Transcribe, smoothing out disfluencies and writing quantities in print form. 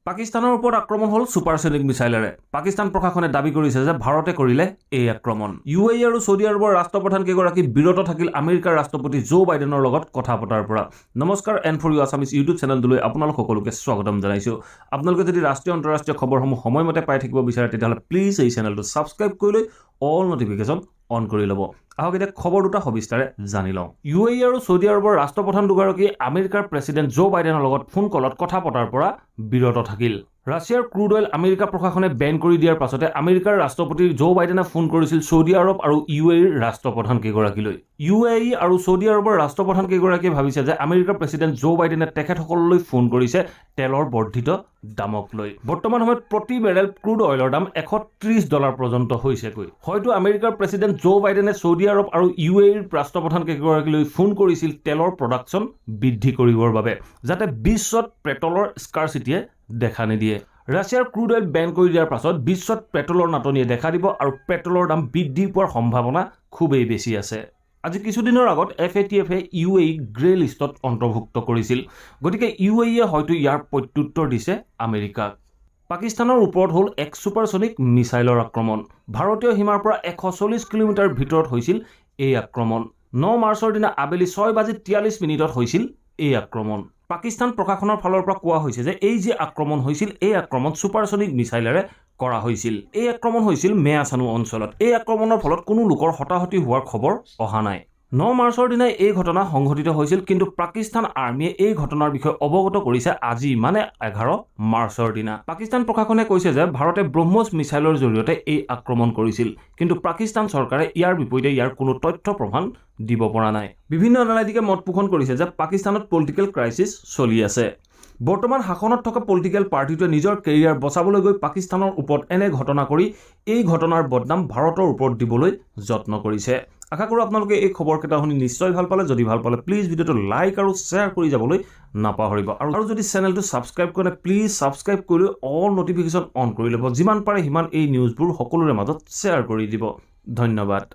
পাকিস্তানৰ ওপৰত আক্ৰমণ হ'ল সুপাৰসনিক মিছাইলেৰে। পাকিস্তান প্ৰশাসনে দাবী কৰিছে যে ভাৰতে কৰিলে এই আক্ৰমণ। UAE আৰু সৌদি আৰবৰ ৰাষ্ট্ৰপ্ৰধান কেইগৰাকী বিৰত থাকিল আমেৰিকাৰ ৰাষ্ট্ৰপতি জো বাইডেনৰ লগত কথা পতাৰ পৰা। নমস্কাৰ, N4U আছামিজ ইউটিউব চেনেলটোলৈ আপোনালোক সকলোকে স্বাগতম জনাইছোঁ। আপোনালোকে যদি ৰাষ্ট্ৰীয় আন্তঃৰাষ্ট্ৰীয় খবৰসমূহ সময়মতে পাই থাকিব বিচাৰে তেতিয়াহ'লে প্লিজ এই চেনেলটো ছাবস্ক্ৰাইব কৰি লৈ অল নটিফিকেশ্যন অন কৰি ল'ব। আহক এতিয়া খবৰ দুটা সবিস্তাৰে জানি লওঁ। UAE আৰু সৌদি আৰবৰ ৰাষ্ট্ৰপ্ৰধান দুগৰাকী আমেৰিকাৰ প্ৰেছিডেণ্ট জো বাইডেনৰ লগত ফোন কলত কথা পতাৰ পৰা বিৰত থাকিল। ৰাছিয়াৰ ক্ৰুড অইল আমেৰিকা প্ৰশাসনে বেন কৰি দিয়াৰ পাছতে আমেৰিকাৰ ৰাষ্ট্ৰপতি জো বাইডেনে ফোন কৰিছিল সৌদি আৰব আৰু UAEৰ ৰাষ্ট্ৰপ্ৰধান কেইগৰাকীলৈ। UAE আৰু সৌদি আৰবৰ ৰাষ্ট্ৰপ্ৰধান কেইগৰাকীয়ে ভাবিছে যে আমেৰিকাৰ প্ৰেছিডেণ্ট জো বাইডেনে তেখেতসকললৈ ফোন কৰিছে তেলৰ বৰ্ধিত দামক লৈ। বৰ্তমান সময়ত প্ৰতি বেৰেল ক্ৰুড অইলৰ দাম $130 পৰ্যন্ত হৈছেগৈ। হয়তো আমেৰিকাৰ প্ৰেছিডেণ্ট জো বাইডেনে সৌদি আৰব আৰু UAEৰ ৰাষ্ট্ৰপ্ৰধান কেইগৰাকীলৈ ফোন কৰিছিল তেলৰ প্ৰডাকশ্যন বৃদ্ধি কৰিবৰ বাবে, যাতে বিশ্বত পেট্ৰলৰ স্কাৰচিটিয়ে দেখা নিদিয়ে। ৰাছিয়াৰ ক্ৰুড অইল বেন কৰি দিয়াৰ পাছত বিশ্বত পেট্ৰলৰ নাটনিয়ে দেখা দিব আৰু পেট্ৰলৰ দাম বৃদ্ধি পোৱাৰ সম্ভাৱনা খুবেই বেছি আছে। আজি কিছুদিনৰ আগত FATFে UAE গ্ৰে লিষ্টত অন্তৰ্ভুক্ত কৰিছিল। গতিকে UAE হয়তো ইয়াৰ প্ৰত্যুত্তৰ দিছে আমেৰিকাক। পাকিস্তানৰ ওপৰত হ'ল এক ছুপাৰছনিক মিছাইলৰ আক্ৰমণ। ভাৰতীয় সীমাৰ পৰা 140 কিলোমিটাৰ ভিতৰত হৈছিল এই আক্ৰমণ। 9 মাৰ্চৰ দিনা আবেলি 6:43 হৈছিল এই আক্ৰমণ। পাকিস্তান প্ৰশাসনৰ ফালৰ পৰা কোৱা হৈছে যে এই যে আক্ৰমণ হৈছিল, এই আক্ৰমণ ছুপাৰছনিক মিছাইলেৰে কৰা হৈছিল। এই আক্ৰমণ হৈছিল মেয়াচানু অঞ্চলত। এই আক্ৰমণৰ ফলত কোনো লোকৰ হতাহতি হোৱাৰ খবৰ অহা নাই। 9 মাৰ্চৰ দিনাই এই ঘটনা সংঘটিত হৈছিল, কিন্তু পাকিস্তান আৰ্মীয়ে এই ঘটনাৰ বিষয়ে অৱগত কৰিছে আজি মানে 11 মাৰ্চৰ দিনা। পাকিস্তান প্ৰশাসনে কৈছে যে ভাৰতে ব্ৰহ্মছ মিছাইলৰ জৰিয়তে এই আক্ৰমণ কৰিছিল, কিন্তু পাকিস্তান চৰকাৰে ইয়াৰ বিপৰীতে ইয়াৰ কোনো তথ্য প্ৰমাণ দিব পৰা নাই। বিভিন্ন এনালাইটিকে মত পোষণ কৰিছে যে পাকিস্তানত পলিটিকেল ক্ৰাইচিছ চলি আছে। বৰ্তমান শাসনত থকা পলিটিকেল পাৰ্টিটোৱে নিজৰ কেৰিয়াৰ বচাবলৈ গৈ পাকিস্তানৰ ওপৰত এনে ঘটনা কৰি এই ঘটনাৰ বদনাম ভাৰতৰ ওপৰত দিবলৈ যত্ন কৰিছে। আশা কৰোঁ আপোনালোকে এই খবৰকেইটা শুনি নিশ্চয় ভাল পালে। যদি ভাল পালে প্লিজ ভিডিঅ'টো লাইক আৰু শ্বেয়াৰ কৰি যাবলৈ নাপাহৰিব। আৰু যদি চেনেলটো ছাবস্ক্ৰাইব কৰে প্লিজ ছাবস্ক্ৰাইব কৰি অল নটিফিকেশ্যন অন কৰি ল'ব। যিমান পাৰে সিমান এই নিউজবোৰ সকলোৰে মাজত শ্বেয়াৰ কৰি দিব। ধন্যবাদ।